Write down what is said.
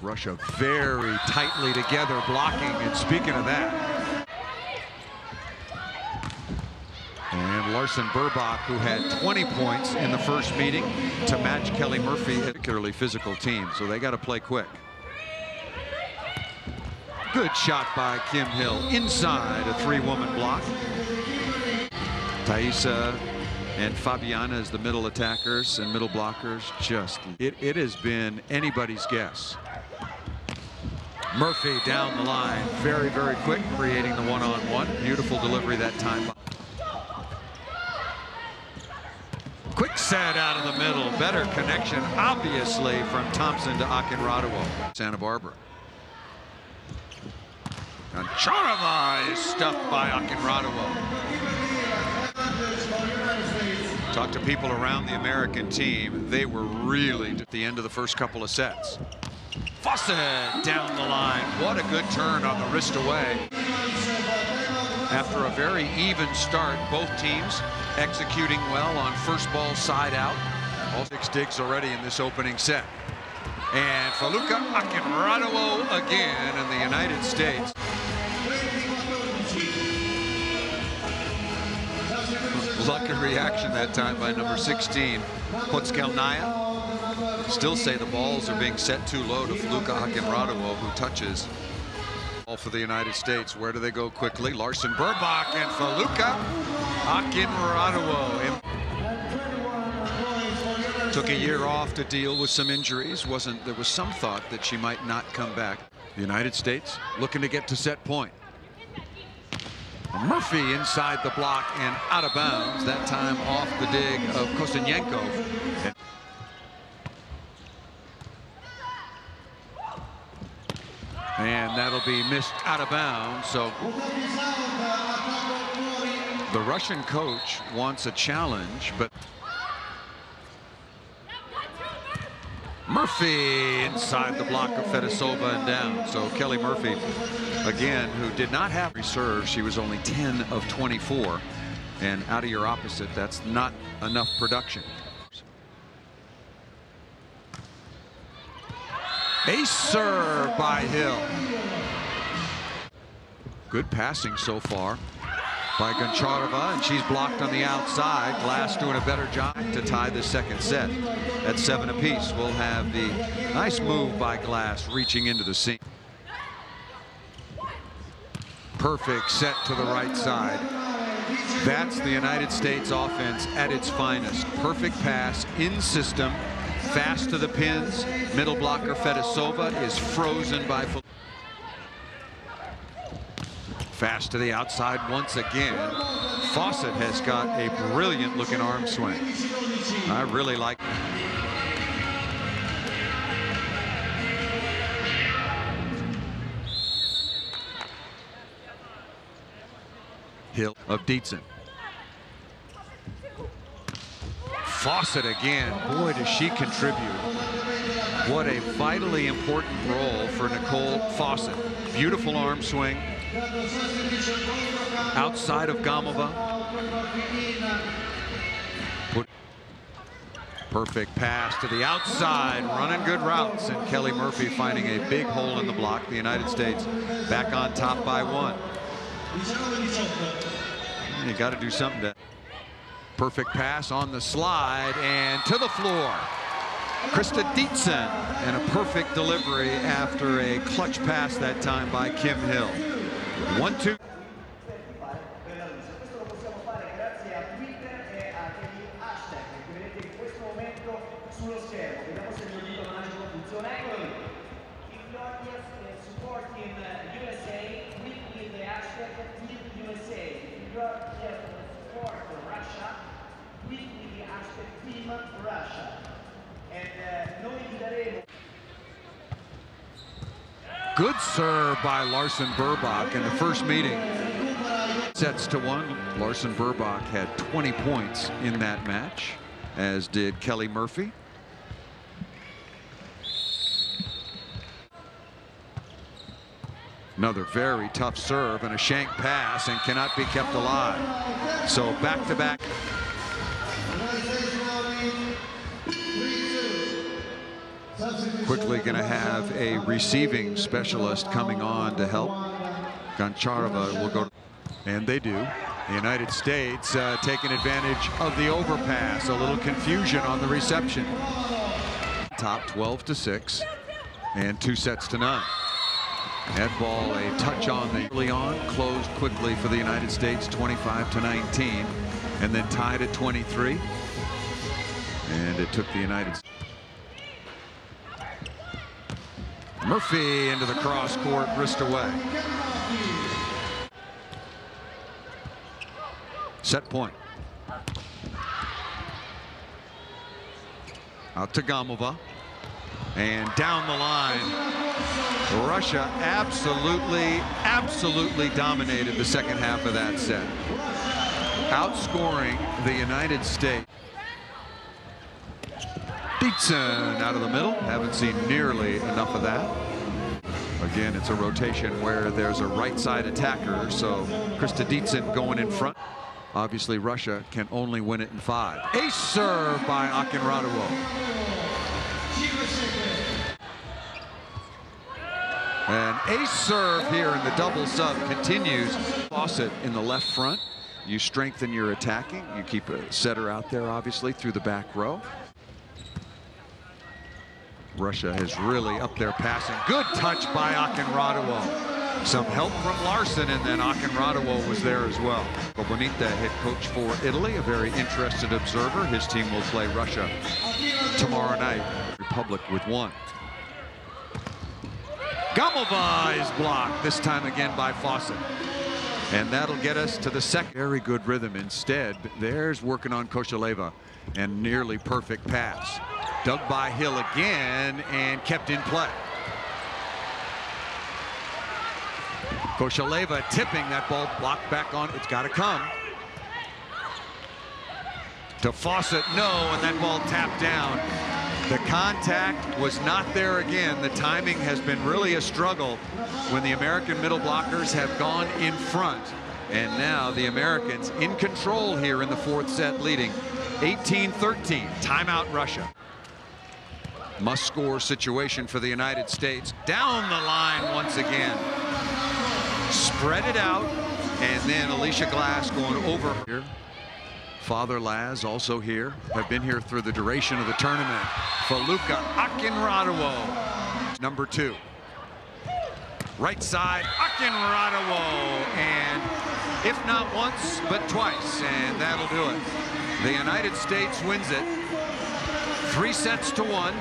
Russia very tightly together blocking, and speaking of that. And Larson Burbach, who had 20 points in the first meeting to match Kelly Murphy, a particularly physical team, so they got to play quick. Good shot by Kim Hill inside a three-woman block. Thaisa and Fabiana as the middle attackers and middle blockers. Just it has been anybody's guess. Murphy down the line, very, very quick, creating the one-on-one. Beautiful delivery that time. Quick set out of the middle. Better connection, obviously, from Thompson to Akinradova. Santa Barbara. And Charava is stuffed by Akinradova. Talk to people around the American team. They were really at the end of the first couple of sets. Fawcett down the line. What a good turn on the wrist away. After a very even start, both teams executing well on first ball side out. All 6 digs already in this opening set. And Faluka Akinradova again in the United States. Lucky reaction that time by number 16, Potskelnaya. Still say the balls are being set too low to Faluka Akinradova, who touches. All for the United States. Where do they go quickly? Larson Burbach and Faluka Akinradova. Took a year off to deal with some injuries. There was some thought that she might not come back. The United States looking to get to set point. Murphy inside the block and out of bounds, that time off the dig of Kostenyenko. And that'll be missed out of bounds. So the Russian coach wants a challenge, but Murphy inside the block of Fedosova and down. So Kelly Murphy, again, who did not have reserve. She was only 10 of 24. And out of your opposite, that's not enough production. Ace serve by Hill. Good passing so far by Goncharova, and she's blocked on the outside. Glass doing a better job to tie the second set at 7 apiece. We'll have the nice move by Glass reaching into the seam. Perfect set to the right side. That's the United States offense at its finest. Perfect pass in system, fast to the pins. Middle blocker Fedosova is frozen by fast to the outside once again. Fawcett has got a brilliant looking arm swing. I really like Hill of Dietzen. Fawcett again. Boy, does she contribute. What a vitally important role for Nicole Fawcett. Beautiful arm swing. Outside of Gamova. Perfect pass to the outside, running good routes, and Kelly Murphy finding a big hole in the block. The United States back on top by 1. You got to do something to. Perfect pass on the slide and to the floor. Krista Dietzen, and a perfect delivery after a clutch pass that time by Kim Hill. 1-2. Good serve by Larson Burbach in the first meeting. Sets to 1. Larson Burbach had 20 points in that match, as did Kelly Murphy. Another very tough serve and a shank pass, and cannot be kept alive. So back-to-back. quickly going to have a receiving specialist coming on to help. Goncharova will go to, and they do. The United States taking advantage of the overpass. A little confusion on the reception. Top 12-6 and 2-0. That ball a touch on the early on, closed quickly for the United States, 25-19, and then tied at 23. And it took the United States. Murphy into the cross court, wrist away. Set point. Out to Gamova. And down the line. Russia absolutely dominated the second half of that set. Outscoring the United States. Dietzen out of the middle. Haven't seen nearly enough of that. Again, it's a rotation where there's a right side attacker, so Krista Dietzen going in front. Obviously, Russia can only win it in 5. Ace serve by Akinradowo. An ace serve here in the double sub continues. Fawcett in the left front. You strengthen your attacking. You keep a setter out there, obviously, through the back row. Russia has really upped their passing. Good touch by Akinradowo. Some help from Larson, and then Akinradowo was there as well. Bonita, head coach for Italy, a very interested observer. His team will play Russia tomorrow night. Republic with 1. Gamova is blocked, this time again by Fawcett. And that'll get us to the second. Very good rhythm. Instead, there's working on Koshaleva, and nearly perfect pass. Dug by Hill again and kept in play. Koshaleva tipping that ball, blocked back on. It's got to come. To Fawcett, no, and that ball tapped down. The contact was not there again. The timing has been really a struggle when the American middle blockers have gone in front. And now the Americans in control here in the 4th set, leading 18-13. Timeout Russia. Must-score situation for the United States. Down the line once again. Spread it out, and then Alicia Glass going over here. Father Laz also here, have been here through the duration of the tournament. Faluka Akinradowo, number 2. Right side, Akinradowo, and if not once, but twice, and that'll do it. The United States wins it 3-1.